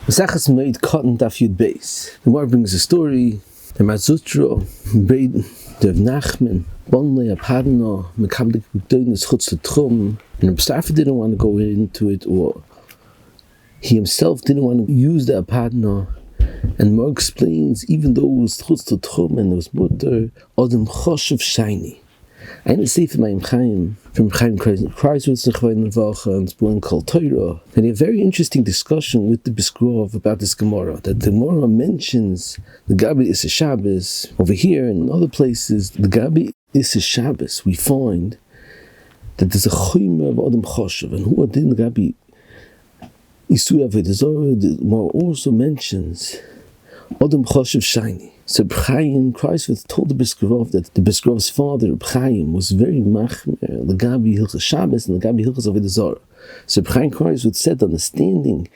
Mesachas Moed Katan Daf Yud Beis. The Gemara brings a story. The Mazutra bade the Nachman Bonle Apadno Mekablik B'Doinus Chutz L'Tchum, and Mustafa didn't want to go into it, or he himself didn't want to use the Apadno. And Mar explains, even though it was Chutz L'Tchum and it was Mutter, Adam Choshev Shiny. I didn't say from Chaim Kreiswitz and Zbuan Kol Torah, and he had a very interesting discussion with the Biskrov about this Gemara, that the Gemara mentions the Gabi Issa Shabbos. Over here and in other places, the Gabi Issa Shabbos, we find that there's a Chayma of Adam Choshev, and who did the Gabi Isuya Vedazara. The Gemara also mentions Adam Choshev Shiny. So Chaim Kreiswitz told the Biskrov that the Biskrov's father, Chaim, was very machmer, the Gabi Hilchas Shabbos and the Gabi Hilchas Avodah Zarah. So Chaim Kreiswitz said, understanding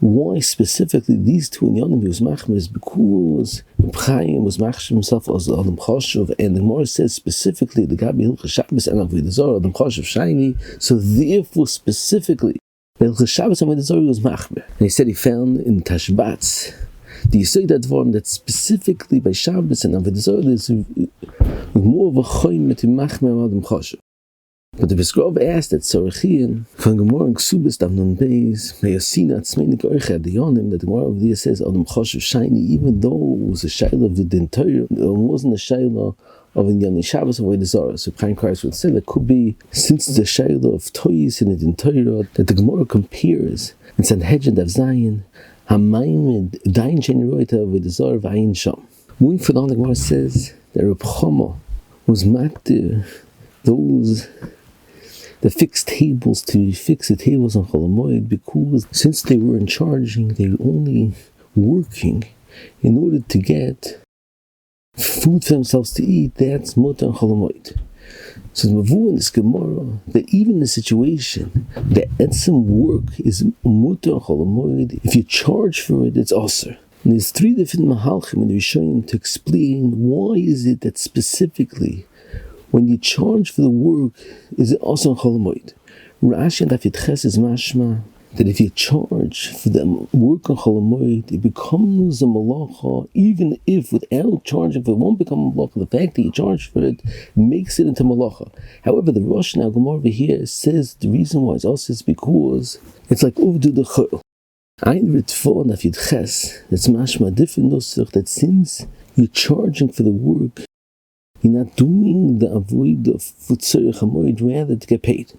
why specifically these two in Yonim was machmer is because Chaim was machmer himself as Adam Choshev, and the Gemara says specifically the Gabi Hilchas Shabbos and Avodah Zarah, Adam Choshev Shiny. So therefore, specifically, Hilchas Shabbos and Avodah Zarah was machmer. And he said he found in Tashbatz. Do you say that one that specifically by Shabbos and Avodah Zarah is more of a choymet to machmer Adam Choshev? But the Biskrov asked that Sorachian from Gemara and Ksubis Davnon Beis Meyasina Tzmeinik Oicha the Yonim, that the Gemara over there says Adam Choshev Shiny, even though it was a shayla of the Din Torah, it wasn't a shayla of Inyan Shabbos of Avodah Zarah. So Chaim Kreis would say that could be, since it's a shayla of Toyis in the Din Torah, that the Gemara compares in Sanhedrin Dav Zayin hamoed dain generoita with the Zor v'ayin sham. Moving further on, the Gemara says that Reb Chama was maktir those the fixed tables to fix the tables on chol hamoed, because since they weren't charging, they were only working in order to get food for themselves to eat. That's mutter on chol hamoed. So the Mavu in this Gemara, that even in the situation that some work is mutter chol hamoed, if you charge for it, it's aser. And there's three different mahalchim in the Rishonim to explain why is it that specifically when you charge for the work, is it aser chol hamoed. Rashi and Daf Yud Ches is mashma that if you charge for the work on chol hamoed, it becomes a malachah, even if without charging for it won't become a malachah. The fact that you charge for it makes it into malachah. However, the Rosh now Gemara over here says the reason why it's also is because it's like uvdu the chol. Ein ritfon Daf Yud Ches, it's mashma different nusach, that since you're charging for the work, you're not doing the avoid of futzerich hamoed, rather to get paid.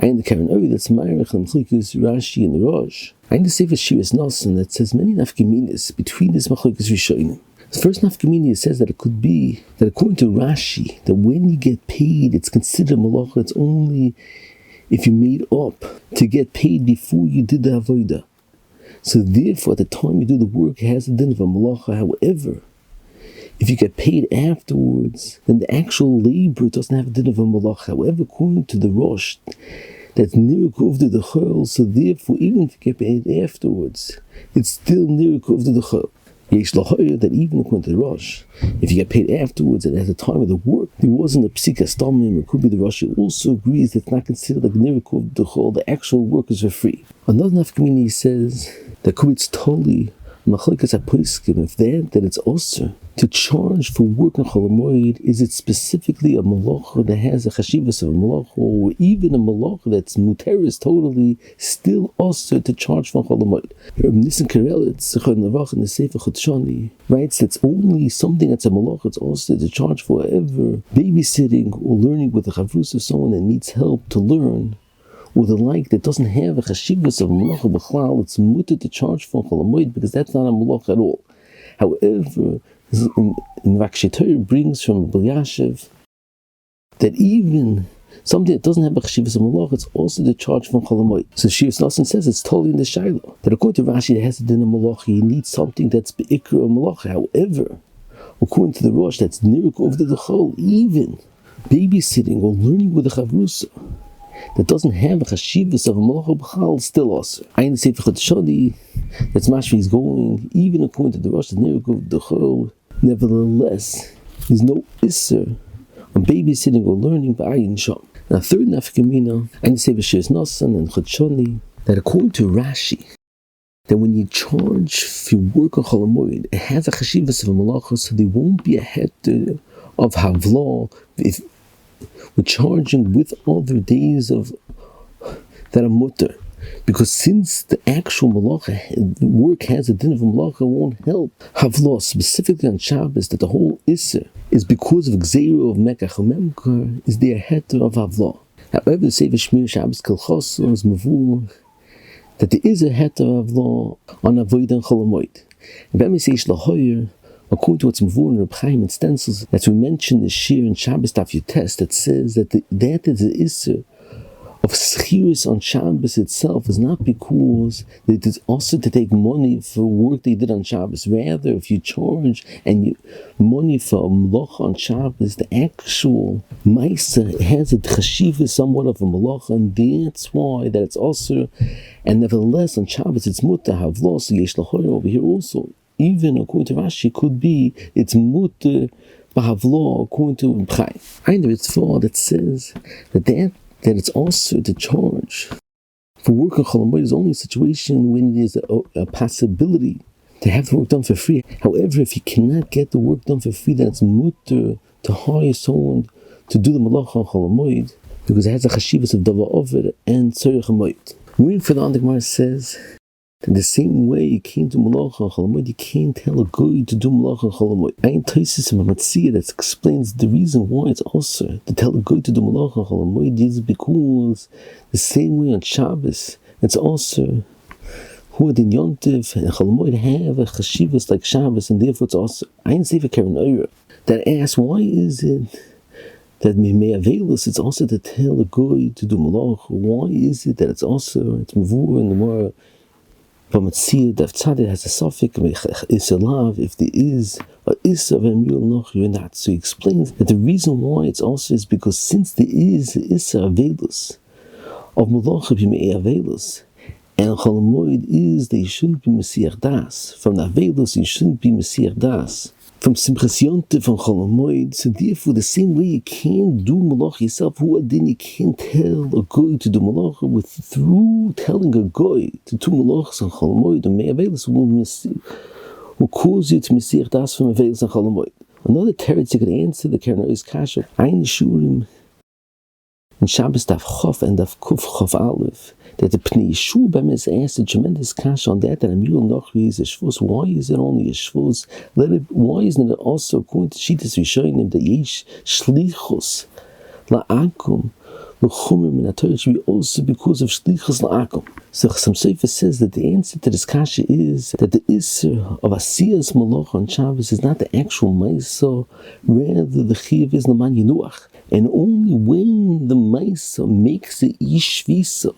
I in the Karen that's Ma'arech and Malkus Rashi and the Rosh. I in the Sefer Shiras Nasan that says many nafkaminas between this Machlokes Rishonim. The first nafkamina says that it could be that according to Rashi, that when you get paid, it's considered malacha. It's only if you made up to get paid before you did the avodah. So therefore, at the time you do the work, it has a din of a malacha. However, if you get paid afterwards, then the actual labor doesn't have a din of a malach. However, according to the Rosh, that's niruk uvdu the chol, so therefore, even if you get paid afterwards, it's still niruk uvdu the chol. Yesh lahoyer, that even according to the Rosh, if you get paid afterwards and at the time of the work, there wasn't a psika stamim, it could be the Rosh, it also agrees that it's not considered like niruk uvdu the chol, the actual work is for free. Another nafkamini says that could be it's totally machlokes haposkim, if that it's also to charge for work on chol hamoed, is it specifically a malacha that has a chashivas of a malacha, or even a malacha that's muteris totally still also to charge for chol hamoed? Nissen Karelitz in the Sefer Chutshani writes that's only something that's a malacha, it's also to charge for ever babysitting or learning with a chavrus of someone that needs help to learn, or the like that doesn't have a chashivas of a malacha b'chlal, it's mutter to charge for chol hamoed because that's not a malacha at all. However, in Vakshetor brings from Belyashev that even something that doesn't have a chashivas of malach, it's also the charge from chol hamoed. So Shiras Nasan says it's totally in the shayla that according to Rashi, it has a din of malach. You need something that's beikra of malach. However, according to the Rosh, that's niruk of the chol, even babysitting or learning with a chavrusa that doesn't have a chashivas of a malach b'chal, still also. I in the Sefer Chutshani, that's mashvi is going, even according to the Rosh, the niruk of the chol. Nevertheless, there's no isser on babysitting or learning b'ayin sham. Now, third nafkamina, I say Shiras Nasan and Chutshani, that according to Rashi, that when you charge for work on chol hamoed, it has a chashivas of a malachah, so there won't be a heter of havlah if we're charging with other days of that are mutter. Because since the actual malachah work has a din of a malachah, won't help havlah specifically on Shabbos, that the whole isser is because of gzeiro of mekach memkar, is there a heter of havlah. However, the Sefer Shmir Shabbos Kilchos is mavur that there is a heter of law on avoid and chol hamoed. And when we say shlahoyer, according to what's mavur in Reb Chaim and stencils, that we mentioned the shir in Shabbos Daf Yutes, that says that that is the isser of schirus on Shabbos itself is not because it is also to take money for work they did on Shabbos. Rather, if you charge and you money for a malacha on Shabbos, the actual maisa has a chashiva somewhat of a malacha, and that's why that it's also. And nevertheless, on Shabbos it's mutter have lost yesh lachoyer over here also. Even according to Rashi, could be it's mutter b'havlo according to Chaim. I know it's for that says that it's also to charge for work on chol hamoed is only a situation when there's a possibility to have the work done for free. However, if you cannot get the work done for free, then it's mutter to hire someone to do the malacha on chol hamoed because it has a chashivas of davar over and tzorich hamoed. Reading for the Gemara says that the same way you can't do malacha on chol hamoed, you can't tell a guy to do malacha on chol hamoed. Ein Tosfos in Matzia that explains the reason why it's also to tell a guy to do malacha on chol hamoed is because the same way on Shabbos it's also who in Yontiv and chol hamoed have a chashivas like Shabbos, and therefore it's also Ein Sefer Karen Oyer that asks why is it that may avail us, it's also to tell a guy to do malach. Why is it that it's mavur in the more Bamatzia Daf Tzadid has a suffix isalav if there is a issa of amira linachri or not. So he explains that the reason why it's also is because since there is issa availus of malach b'mei availus, and chol hamoed is that you shouldn't be mesiach das from the availus, you shouldn't be mesiach das from Simchas Yontif from chol hamoed. So therefore, the same way you can't do malach yourself, then you can't tell a guy to do malach through telling a guy to do malachs on chol hamoed, and may availus will cause you to mesiach das from availus on chol hamoed. Another teretz you could answer the Karen Oy's kasha ein shurim in Shabbos Daf Chof and Daf Kuf Chof Aleph, that the Pnei Yeshua is asked a tremendous kash on that amira linachri is a shvus. Why is it only a shvus? Why isn't it also according to Shittas Rishonim that yesh shlichus la'akum l'chumim min haTorah should be also because of shlichus la'akum? So some Sefer says that the answer to this kasha is that the isser of asiyas malach on Shabbos is not the actual ma'isa, rather the chiyuv is l'man yinuach, and only when the ma'isa makes the ish visa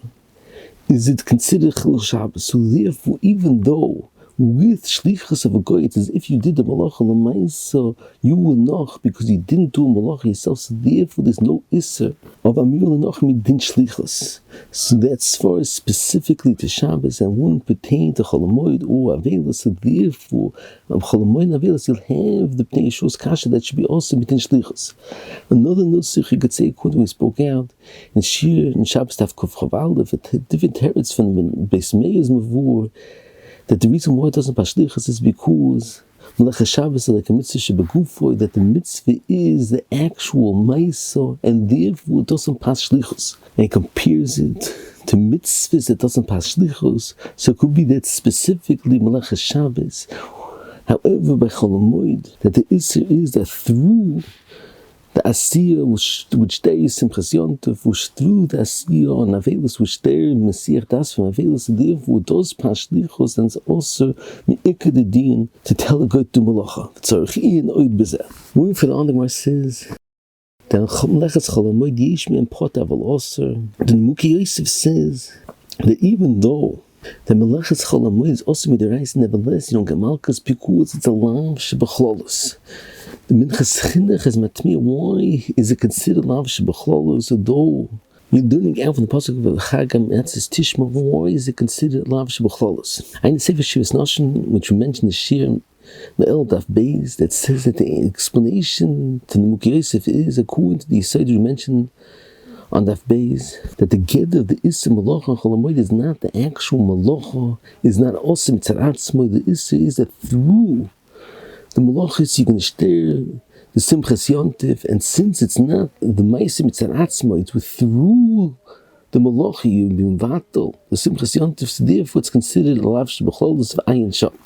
is it considered chilul Shabbos. So therefore, even though with shlichus of a guy, it's as if you did the malacha l'maisa, you will not because you didn't do a malacha yourself. So therefore, there's no isser of amira linachri midin shlichus. So that's far as specifically to Shabbos and wouldn't pertain to chol hamoed or avelos. So therefore, chol hamoed and avelos, you'll have the Pnei Yeshua's kasha that should be also midin shlichus. Another nusach you could say, according to we spoke out in Shir and Shabbos Daf Kuf Chav Aleph, different teretz from the Beis Meir's mavur, that the reason why it doesn't pass shlichus is because Melachah Shabbos is like a mitzvah shebegufo, that the mitzvah is the actual ma'isa, and therefore it doesn't pass shlichus. And he compares it to mitzvahs that doesn't pass shlichus, so it could be that specifically Melachah Shabbos. However, by chol hamoed, that the issue is that through the Asiyah, which there is Simchas Yontif, which through the Asiyah on Avelis, which there is Mesiach Das from Avelis, therefore does pass shlichus, and it's also Me'ikad the Din to tell a guy to Malacha. Tzarich Ian Oid Bezeh. Moving for the Gemara says that Melachas chol hamoed yesh mi pot aval also. The Muki Yosef says that even though the Melachas chol hamoed is also midiraisa, nevertheless you don't get malkus because it's a lav shebachlolus. The Minchas Chinuch is matmir. Why is it considered lav shebachlolus? Although you're learning out from the pasuk of Chagam, that's his Tishma. Why is it considered lav shebachlolus? I need to say for Shiras Nashon, which we mentioned this year, the El Daf Beis, that says that the explanation to the Muki Yosef is according to the Yisod we mentioned on that base that the get of the Issa Melachah and chol hamoed is not the actual Melachah, is not also mitzaratzmo. The Issa is that through the Melachah you can share the Simchas Yontif, and since it's not the Ma'aseh mitzaratzmo, it's through the Melachah you be vatal the Simchas Yontif, so therefore it's considered a lav shebechlolus of ayin sham.